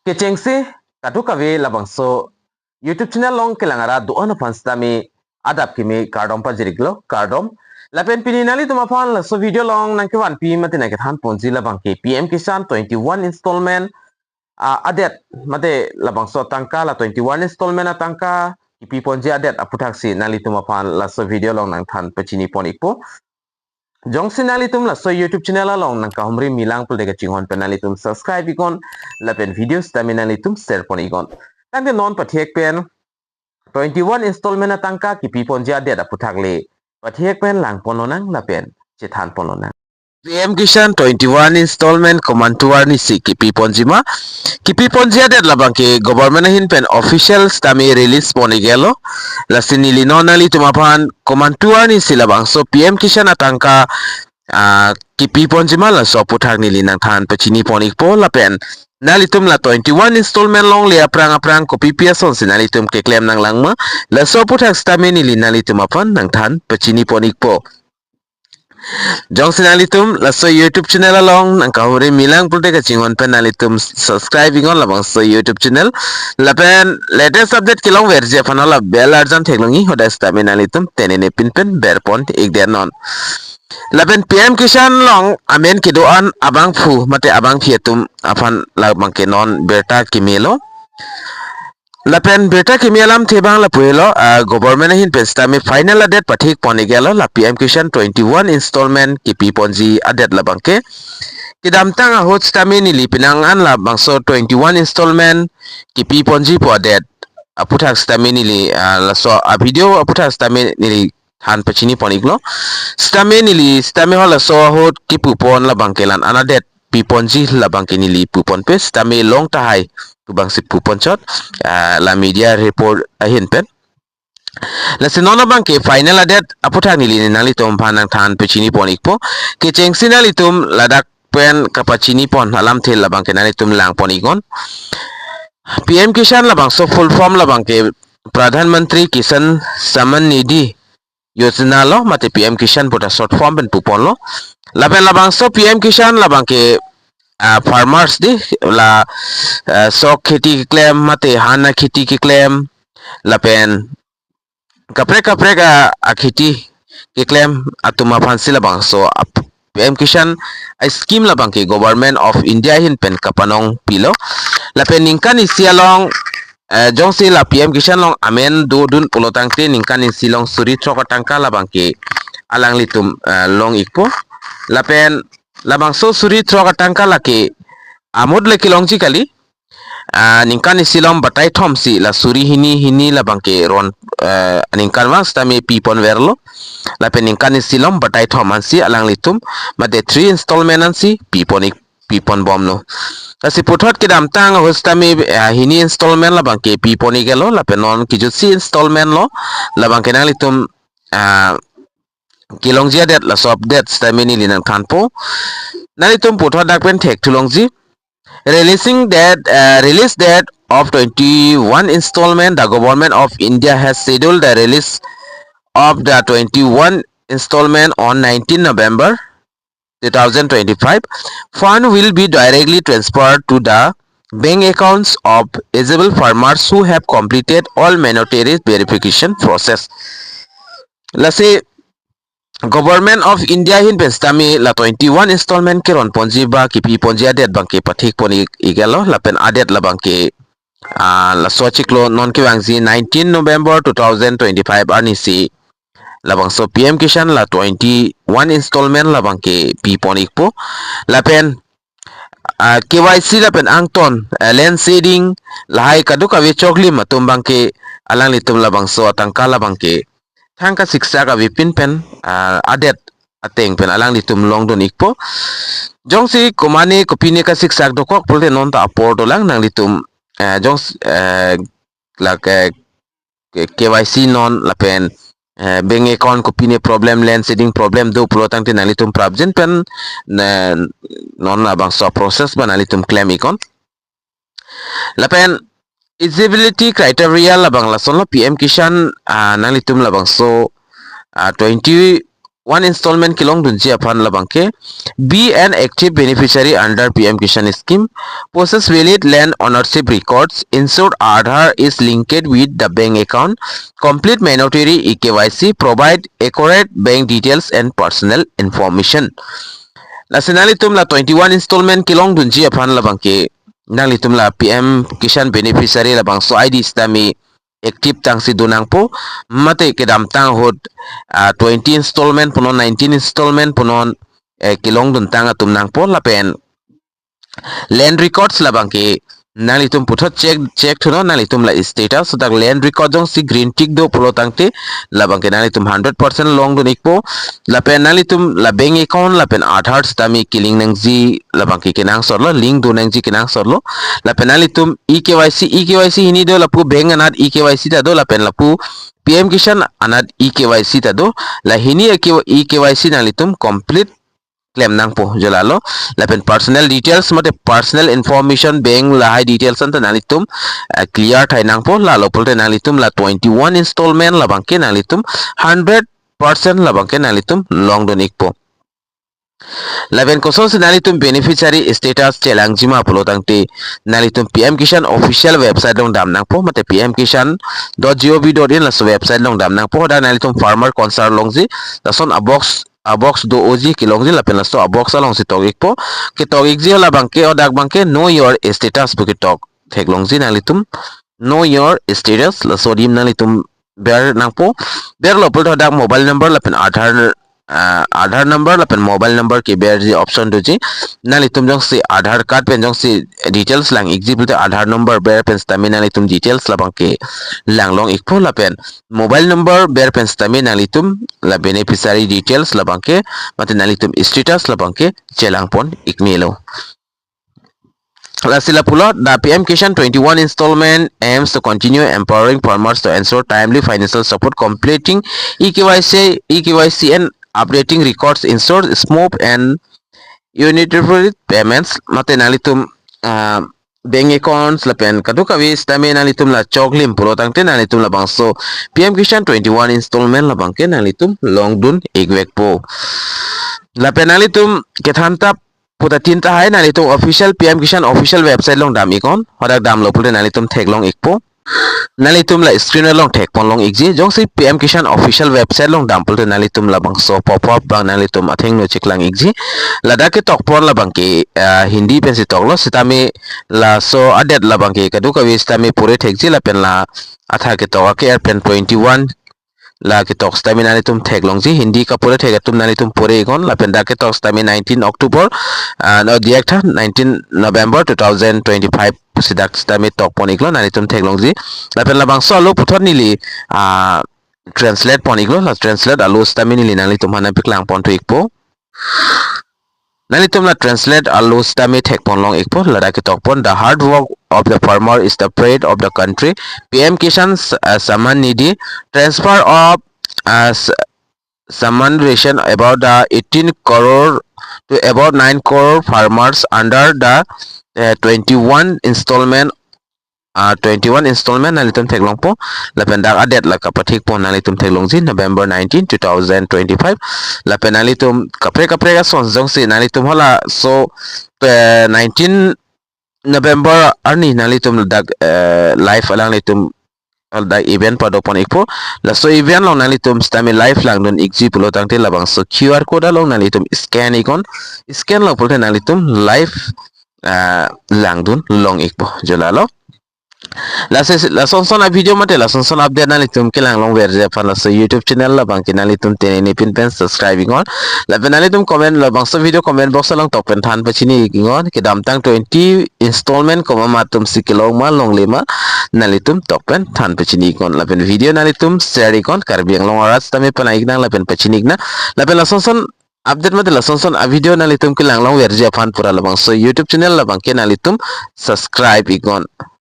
Kecengsi katu kawe labang so YouTube channel long kelangara doan panstami adap kimi kardom pa jiriglo kardom lapen pininali tuma pan la so video long nang kewan pi matina kethan ponzi labang ke pm-kisan 21 installment adet mate labang so tangka la 21 installment tangka pi ponzi adet aputaksi nali tuma pan la so video long nang than pachini pon ipo jong sinali tum la so YouTube channel long nang kahumri milang pul dega chingon penali tum subscribe ikon la pen videos taminali tum share pon ikon tangde non pathek pen 21 installment tangka ki pipon ja de da puthakle pathek pen lang pononang la pen chethan pononang pm-kisan 21 installment command to Arni si ki pipon jima ki pipon ja de labang ke government hin pen official stami release poni gelo la sinili nonali tumapan command to Arni si labang so pm-kisan atangka ki pipon jima la so puthak nili nang than pachini ponik po la pen nalitum la 21 installment long le aprang copy piason sinalitum ke claim nang langma la so puthak stami nili nalitum apan nang than pachini ponik po jong sinalitum la so YouTube channel along nang kahuri milang pulte ka chingon pen nalitum subscribing on labang so YouTube channel la pen latest update kilong verje phanola bell arjan theklongi hoda stami nalitum tenene pinpen berpon ek der non laben pm-kisan long amen kidoan abang fu mate abang fietum afan labang ke non Birta Keme lo lapen Birta Keme lam thebang la puelo government hin pestami final date pathik poni gelo la pm-kisan 21 installment ki piponji adet labang ke kidam tang hot stami ni lipinangan labang so 21 installment ki piponji po adet aputhak stami ni la so a video aputhak stami ni han pachini poniklo stame nili stame hola so hot ki pupon la bangkelan anadet piponji la bangkeni li pupon pe stame long tahai kubang si pupon chot la media report ahin pen la sinona bangke final adet aputa nili nali tom panang than pachini ponikpo ke chengsi nali tum ladak pen kapachini pon alam thel la bangke nali tum lang ponikon pm-kisan la bang so full form la bangke Pradhan Mantri Kisan Samman Nidhi Yojana lo mate pm-kisan buta short form pen pupon lo lapen labang so pm-kisan labang ke farmers di la so kheti ki claim mate hana kheti ki claim lapen kapre a kheti ki claim atuma phansi labang so pm-kisan a scheme labang ke government of India hin pen kapanong pilo lapen ningkan isialong jong si la pm-kisan long amen do dun pulotang te ningkan in silong suri tangka labang ke alang litum long ikpo lapen labang so suri tangka lake amud le Kelongji kali ningkan in silong batai thom si la Suri Hihi labang ke ron ningkan wang stami pipon verlo lapen ningkan in silong batai thom ansi alang litum mate 3 installment ansi pipon bom no kasi puthot kidam tang hostami hini installment la bangke piponi gelo la penon kijusi installment lo la bangke nang litum Kelongji adet la so update stamini linan kanpo nalitum puthot dak pen thek Kelongji release date of 21 installment. The government of India has scheduled the release of the 21 installment on 19 November 2025. Fund will be directly transferred to the bank accounts of eligible farmers who have completed all mandatory verification process. Let's say government of India hin pestami la 21 installment ke ron ponji ba ki pi ponji adet bangke pathik poni igelo la pen adet la bangke la sochiklo non ke wangzi 19 November 2025 Arni si labang so pm-kisan la 21 installment labang ke piponik po lapen KYC lapen angton land seeding lahai kaduka we chokli matumbang ke alang litum labang so tangka labang ke tangka siksa ka vipin pen adet ateng pen alang litum long don ikpo jong si kumani kopini ka siksa dokok pulte non ta aporto lang nang litum jong la KYC non lapen bank account kopini problem land seeding problem do pulotang tin nalitum prabjen pen non abang so process ba nalitum claim ikon lapen eligibility criteria labang la solo pm-kisan nalitum labang so 21 one installment kilong dunji aphan labangke be an active beneficiary under PM Kisan scheme, possess valid land ownership records, ensure Aadhaar is linked with the bank account, complete mandatory EKYC, provide accurate bank details and personal information. La sinalitum la 21 installment kilong dunji aphan labangke nalitum la PM Kisan beneficiary labang so ID stami active tang si dunang po mate kedam tang hod 20 installment punon 19 installment punon kilong dun tang atum nang po lapen land records labangke nalitum puthot check thuno nalitum la status dak land record jong si green tick do pulo tangte labangke nalitum 100% long dun ikpo lapen nalitum la bank account lapen Aadhaar stami killing nang ji labangke kenang sorlo link do nang ji kenang sorlo lapen nalitum EKYC ini do lapu bank anat EKYC ta do lapen lapu PM Kisan anat EKYC ta do la hini EKYC nalitum complete claim nang po jalalo lapen personal details mate personal information bank lahai details anta nalitum clear thai nang po lalo polte nalitum la 21 installment labangke nalitum 100% labangke nalitum long donik po lapen koson nalitum beneficiary status Kelongji ma pulo tangte nalitum PM Kisan official website long dam nang po mate pm-kisan.gov.in la website long dam nang po da nalitum farmer concern longji lason abox do oji Kelongji lapen lasto abox along si togik po ke togik ji la bangke odak bangke know your status bu ke tok Kelongji nalitum know your status la sodim nalitum ber nang po ber lo pol dak mobile number lapen Aadhaar number lapen mobile number ke ber ji option do ji nalitum jong si Aadhaar card pen jong si details lang example Aadhaar number ber pen stami nalitum details labang ke lang long ikpo lapen mobile number ber pen stami nalitum la beneficiary details labang ke mate nalitum status labang ke chelang pon ikmelo. La sila pulo the PM Kisan 21 installment aims to continue empowering farmers to ensure timely financial support, completing EKYC and updating records, ensure smooth and uniform payments. Mate nalitum bank accounts lapen kadukawi stame nalitum la choklim pulo tangte nalitum la bangso PM Kisan 21 installment la bangke nalitum long dun igwek po lapen nalitum kethantap puta tinta hai nalitum official PM Kisan official website long dam ikon hodak dam lo pulte nalitum thek long ikpo nalitum la screen long thek pon long ikji jong si PM Kisan official website long dam pulte nalitum la bang so pop up bang nalitum atheng no chiklang ikji lada ke tok pon la bang ke hindi pen si tok lo sitami la so adet la bang ke kadu kawi sitami pure thek ji la pen la atha ke to ke pen 21 la ke tok stami nalitum thek long ji hindi ka pure thek atum nalitum pure ikon la pen da ke tok stami 19 October no diak 19 November 2025 sidak stami tok pon iklo nalitum thek long ji la pen la bang so lo puthot nili translate pon iklo la translate alo stami nili nalitum hana piklang pon to ikpo nalitum la translate alo stami thek pon long ikpo la da ke tok pon the hard work of the farmer is the pride of the country. PM Kisan Samman Nidhi transfer of Samman ration about the 18 crore to about 9 crore farmers under the 21 installment 21 installment nalitum theklong po lapen dak adet la kapathik po nalitum theklongji November 19 2025 lapen nalitum kapre ka son jong si nalitum hola so 19 November Arni nalitum dak live alang litum da event pada pon ikpo la so event long nalitum stami live lang don ikji pulo tangte labang so QR code long nalitum scan ikon scan long pulo nalitum live lang don long ikpo jolalo la sonson a video mate la sonson update nalitum kilang long verje fan la so YouTube channel la bang nalitum teneni pin pen subscribing on la nalitum comment la bang so video comment box lang top pen than pachini ingon ke dam tang 20 installment ko matum sikilong ma long lema nalitum top pen than pachini kon la video nalitum share ikon karbiang long aras tame panaik nang la pen pachini na la la sonson update mate la sonson a video nalitum kilang long verje fan pura la bang so YouTube channel la bang nalitum subscribe ikon